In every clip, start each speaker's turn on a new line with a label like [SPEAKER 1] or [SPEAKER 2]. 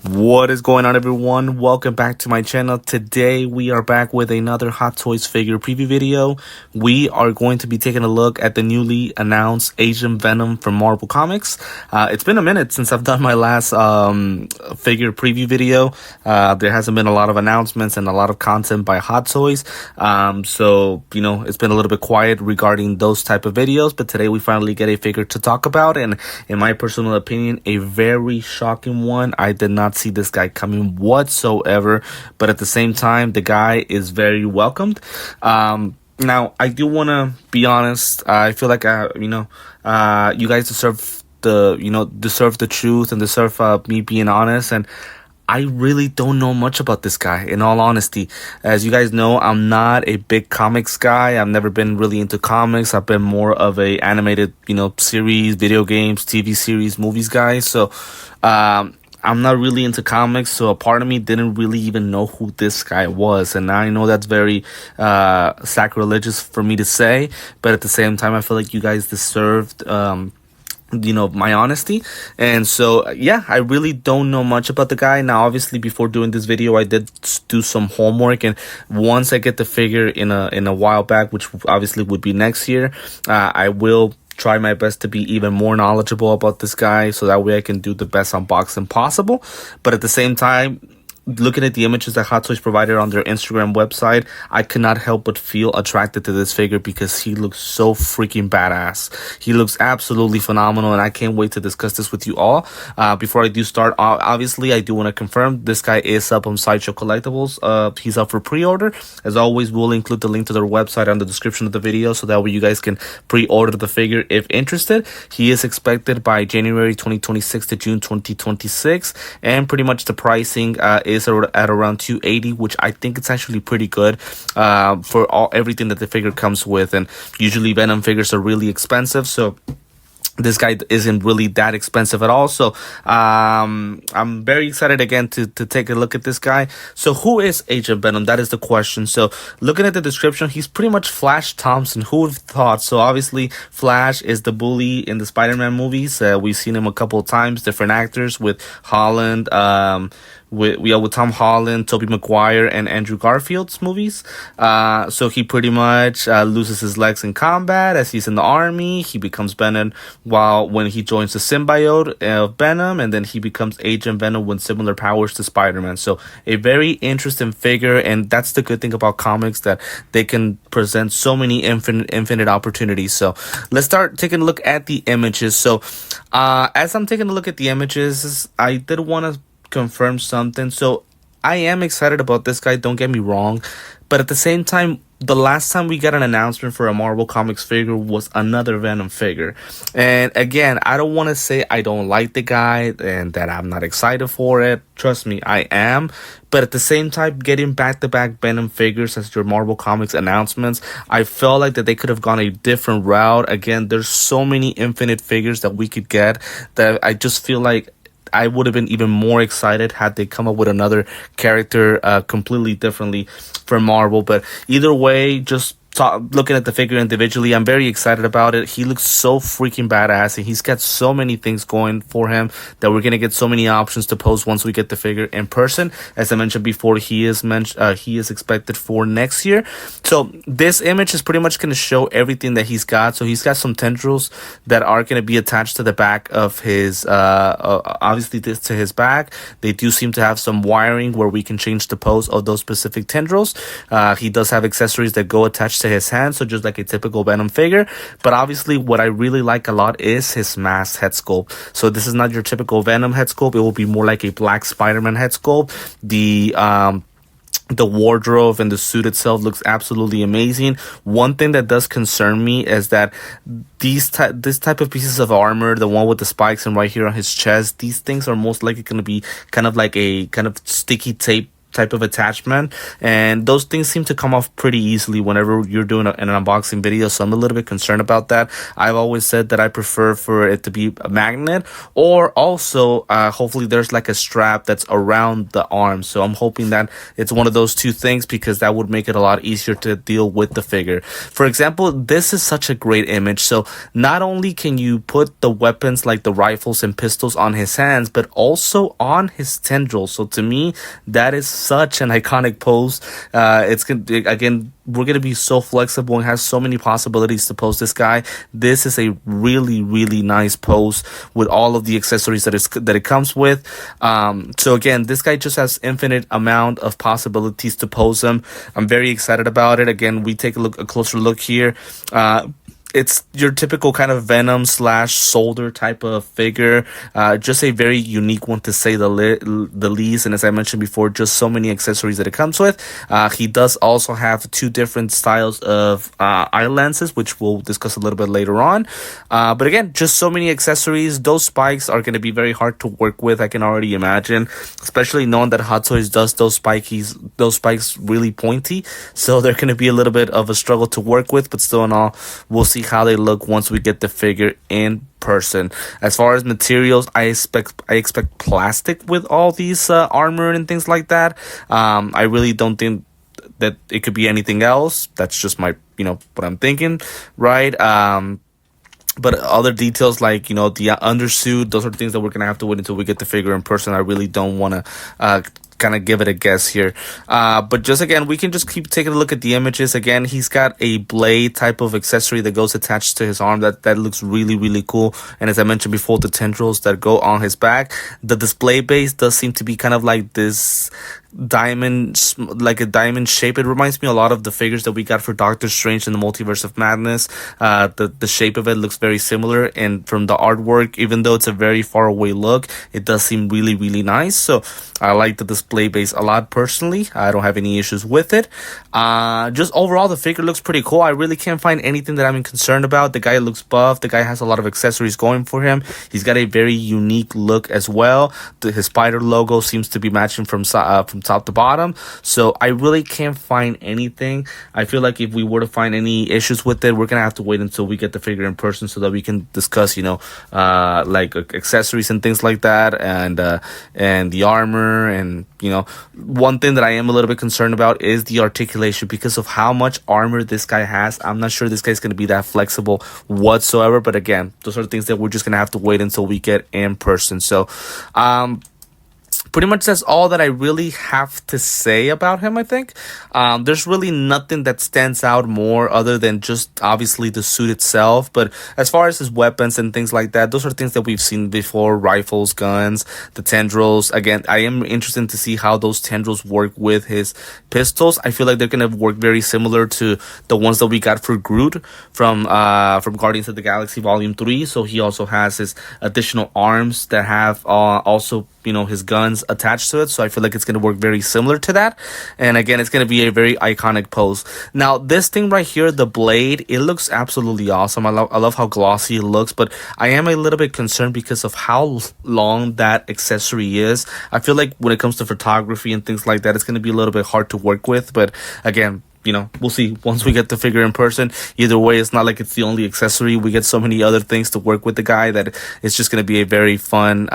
[SPEAKER 1] What is going on, everyone? Welcome back to my channel. Today we are back with another Hot Toys figure preview video. We are going to be taking a look at the newly announced Asian Venom from Marvel Comics. It's been a minute since I've done my last figure preview video. There hasn't been a lot of announcements and a lot of content by Hot Toys. So it's been a little bit quiet regarding those type of videos, but today we finally get a figure to talk about, and in my personal opinion, a very shocking one. I did not see this guy coming whatsoever, but at the same time, the guy is very welcomed. Now, I do want to be honest. I feel like you guys deserve the truth and deserve me being honest. And I really don't know much about this guy, in all honesty. As you guys know, I'm not a big comics guy. I've never been really into comics. I've been more of a animated, series, video games, TV series, movies guy. So, I'm not really into comics, so a part of me didn't really even know who this guy was. And I know that's very sacrilegious for me to say, but at the same time, I feel like you guys deserved my honesty. And so I really don't know much about the guy. Now, obviously, before doing this video, I did do some homework, and once I get the figure in a while back, which obviously would be next year, I will try my best to be even more knowledgeable about this guy, so that way I can do the best unboxing possible. But at the same time, looking at the images that Hot Toys provided on their Instagram website, I could not help but feel attracted to this figure because he looks so freaking badass. He looks absolutely phenomenal, and I can't wait to discuss this with you all. Before I do start, obviously, I do want to confirm this guy is up on Sideshow Collectibles. He's up for pre-order. As always, we'll include the link to their website on the description of the video, so that way you guys can pre-order the figure if interested. He is expected by January 2026 to June 2026, and pretty much the pricing is at around $280, which I think it's actually pretty good for everything that the figure comes with. And usually Venom figures are really expensive, so this guy isn't really that expensive at all. So I'm very excited again to take a look at this guy. So who is Agent Venom? That is the question. So looking at the description, he's pretty much Flash Thompson. Who would have thought? So obviously Flash is the bully in the Spider-Man movies. We've seen him a couple of times, different actors, with Holland, with Tom Holland, Tobey Maguire, and Andrew Garfield's movies. So he pretty much loses his legs in combat as he's in the army. He becomes Venom when he joins the symbiote of Venom, and then he becomes Agent Venom with similar powers to Spider-Man. So a very interesting figure, and that's the good thing about comics, that they can present so many infinite opportunities. So let's start taking a look at the images. So as I'm taking a look at the images, I did want to confirm something. So I am excited about this guy, don't get me wrong, but at the same time, the last time we got an announcement for a Marvel Comics figure was another Venom figure. And again, I don't want to say I don't like the guy and that I'm not excited for it. Trust me, I am. But at the same time, getting back-to-back Venom figures as your Marvel Comics announcements, I felt like that they could have gone a different route. Again, there's so many infinite figures that we could get that I just feel like I would have been even more excited had they come up with another character completely differently from Marvel. But either way, just looking at the figure individually, I'm very excited about it. He looks so freaking badass, and he's got so many things going for him that we're gonna get so many options to pose once we get the figure in person. As I mentioned before, he is expected for next year. So this image is pretty much gonna show everything that he's got. So he's got some tendrils that are gonna be attached to the back of his obviously this to his back. They do seem to have some wiring where we can change the pose of those specific tendrils. He does have accessories that go attached to his hand, so just like a typical Venom figure. But obviously what I really like a lot is his masked head sculpt. So this is not your typical Venom head sculpt. It will be more like a black Spider-Man head sculpt. The wardrobe and the suit itself looks absolutely amazing. One thing that does concern me is that this type of pieces of armor, the one with the spikes and right here on his chest, these things are most likely going to be kind of like a kind of sticky tape type of attachment, and those things seem to come off pretty easily whenever you're doing an unboxing video, so I'm a little bit concerned about that. I've always said that I prefer for it to be a magnet, or also hopefully there's like a strap that's around the arm, so I'm hoping that it's one of those two things, because that would make it a lot easier to deal with the figure. For example, this is such a great image. So not only can you put the weapons like the rifles and pistols on his hands, but also on his tendrils. So to me, that is such an iconic pose. It's again, we're going to be so flexible and has so many possibilities to pose this guy. This is a really, really nice pose with all of the accessories that it comes with. So again, this guy just has infinite amount of possibilities to pose him. I'm very excited about it. Again, we take a closer look here. It's your typical kind of Venom / Soldier type of figure. Just a very unique one, to say the least. And as I mentioned before, just so many accessories that it comes with. He does also have 2 different styles of eye lenses, which we'll discuss a little bit later on. But again, just so many accessories. Those spikes are going to be very hard to work with, I can already imagine, especially knowing that Hot Toys does those spikes really pointy. So they're going to be a little bit of a struggle to work with, but still in all, we'll see how they look once we get the figure in person. As far as materials, I expect plastic with all these armor and things like that. I really don't think that it could be anything else. That's just my, what I'm thinking, right? But other details like, the undersuit, those are things that we're going to have to wait until we get the figure in person. I really don't want to kind of give it a guess here. But just again, we can just keep taking a look at the images. Again, he's got a blade type of accessory that goes attached to his arm. That looks really, really cool. And as I mentioned before, the tendrils that go on his back. The display base does seem to be kind of like this diamond, like a diamond shape. It reminds me a lot of the figures that we got for Doctor Strange in the Multiverse of Madness. The shape of it looks very similar, and from the artwork, even though it's a very far away look, it does seem really, really nice. So I like the display base a lot personally. I don't have any issues with it. Just overall, the figure looks pretty cool. I really can't find anything that I'm concerned about. The guy looks buff. The guy has a lot of accessories going for him. He's got a very unique look as well. His spider logo seems to be matching from top to bottom. So I really can't find anything. I feel like if we were to find any issues with it, we're gonna have to wait until we get the figure in person so that we can discuss, like accessories and things like that, and the armor. And one thing that I am a little bit concerned about is the articulation, because of how much armor this guy has. I'm not sure this guy's gonna be that flexible whatsoever. But again, those are things that we're just gonna have to wait until we get in person. So pretty much that's all that I really have to say about him, I think. There's really nothing that stands out more other than just obviously the suit itself. But as far as his weapons and things like that, those are things that we've seen before. Rifles, guns, the tendrils. Again, I am interested to see how those tendrils work with his pistols. I feel like they're going to work very similar to the ones that we got for Groot from Guardians of the Galaxy Volume 3. So he also has his additional arms that have also his guns attached to it. So I feel like it's going to work very similar to that. And again, it's going to be a very iconic pose. Now, this thing right here, the blade, it looks absolutely awesome. I love how glossy it looks, but I am a little bit concerned because of how long that accessory is. I feel like when it comes to photography and things like that, it's going to be a little bit hard to work with. But again, we'll see once we get the figure in person. Either way, it's not like it's the only accessory. We get so many other things to work with the guy that it's just going to be a very fun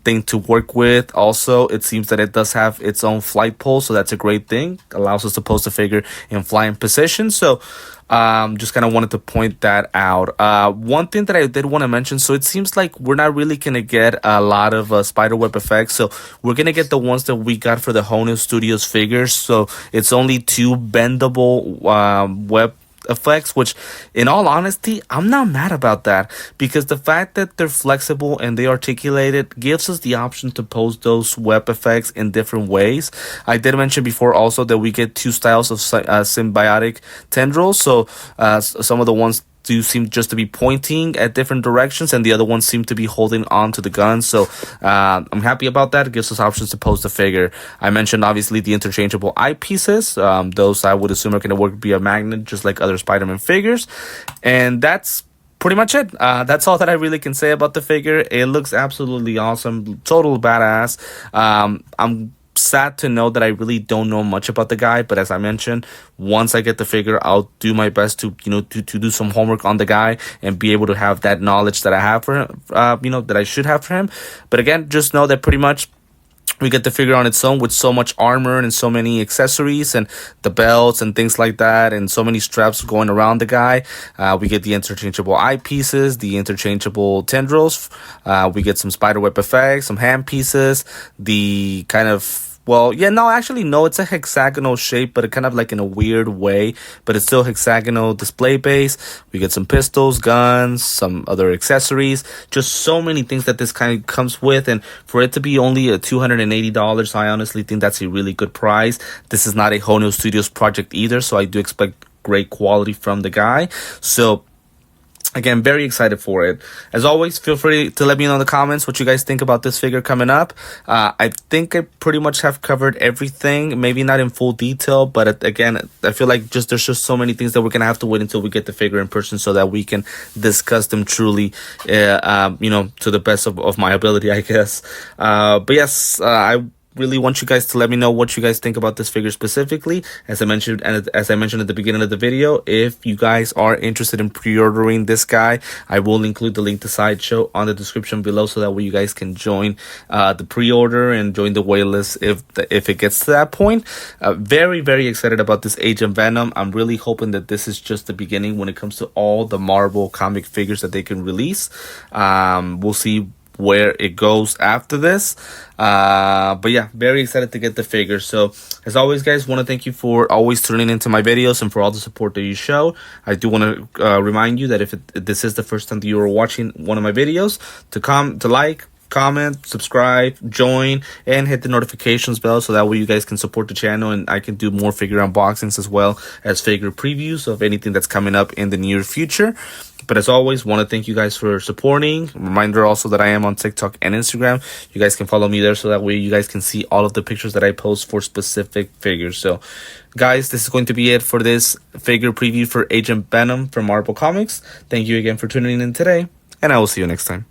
[SPEAKER 1] thing to work with. Also, it seems that it does have its own flight pole, so that's a great thing. Allows us to pose the figure in flying position. So just kind of wanted to point that out. One thing that I did want to mention, so it seems like we're not really going to get a lot of spiderweb effects. So we're going to get the ones that we got for the Honu Studios figures. So it's only 2 bendable web effects, which in all honesty, I'm not mad about that, because the fact that they're flexible and they articulate it gives us the option to pose those web effects in different ways. I did mention before also that we get 2 styles of symbiotic tendrils. So some of the ones do seem just to be pointing at different directions, and the other ones seem to be holding on to the gun. So I'm happy about that. It gives us options to pose the figure. I mentioned obviously the interchangeable eyepieces. Those I would assume are going to work via magnet, just like other Spider-Man figures. And that's pretty much it. That's all that I really can say about the figure. It looks absolutely awesome. Total badass. I'm sad to know that I really don't know much about the guy, but as I mentioned, once I get the figure, I'll do my best to, you know, to do some homework on the guy and be able to have that knowledge that I have for him, you know, that I should have for him. But again, just know that pretty much we get the figure on its own with so much armor and so many accessories and the belts and things like that, and so many straps going around the guy. We get the interchangeable eyepieces, the interchangeable tendrils. We get some spiderweb effects, some hand pieces, the kind of, well, yeah, no, actually, no, it's a hexagonal shape, but it kind of like in a weird way, but it's still hexagonal display base. We get some pistols, guns, some other accessories, just so many things that this kind of comes with. And for it to be only a $280, I honestly think that's a really good price. This is not a Hono Studios project either, so I do expect great quality from the guy. So again, very excited for it. As always, feel free to let me know in the comments what you guys think about this figure coming up. I think I pretty much have covered everything, maybe not in full detail, but again, I feel like there's just so many things that we're going to have to wait until we get the figure in person so that we can discuss them truly, you know, to the best of my ability, I guess. But yes, I really want you guys to let me know what you guys think about this figure specifically. As I mentioned at the beginning of the video, if you guys are interested in pre-ordering this guy, I will include the link to Sideshow on the description below, so that way you guys can join the pre-order and join the waitlist if it gets to that point. Very, very excited about this Agent Venom. I'm really hoping that this is just the beginning when it comes to all the Marvel comic figures that they can release. We'll see where it goes after this, but yeah, very excited to get the figure. So as always, guys, want to thank you for always tuning into my videos and for all the support that you show. I do want to remind you that if this is the first time that you are watching one of my videos, to like, comment, subscribe, join, and hit the notifications bell, so that way you guys can support the channel and I can do more figure unboxings as well as figure previews of anything that's coming up in the near future. But as always, want to thank you guys for supporting. Reminder also that I am on TikTok and Instagram. You guys can follow me there, so that way you guys can see all of the pictures that I post for specific figures. So guys, this is going to be it for this figure preview for Agent Venom from Marvel Comics. Thank you again for tuning in today, and I will see you next time.